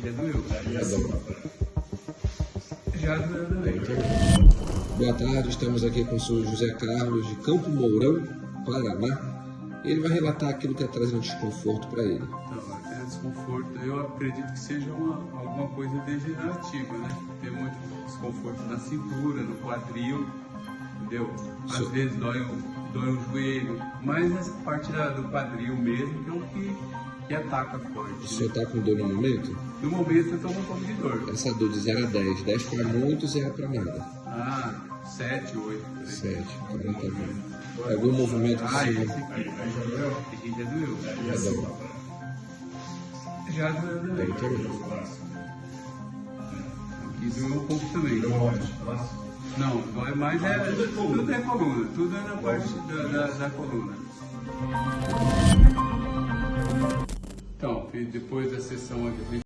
já doeu. Já doeu também. Boa tarde, estamos aqui com o senhor José Carlos de Campo Mourão, Paraná. Ele vai relatar aquilo que está trazendo desconforto para ele. Então, até desconforto, eu acredito que seja alguma coisa degenerativa, né? Tem muito desconforto na cintura, no quadril, entendeu? Às vezes dói o joelho, mas nessa parte do quadril mesmo, que é o que ataca forte. O senhor está com dor no momento? No momento eu estou com um pouco de dor. Essa dor de 0 a 10, 10 para muito, 0 para nada. 7, 8. 7, 40 bem. Algum movimento que esse aqui já doeu. Já doeu também. Aqui doeu um pouco também. Não, dói mais tudo é coluna, tudo é na parte da coluna. Então, depois da sessão aqui,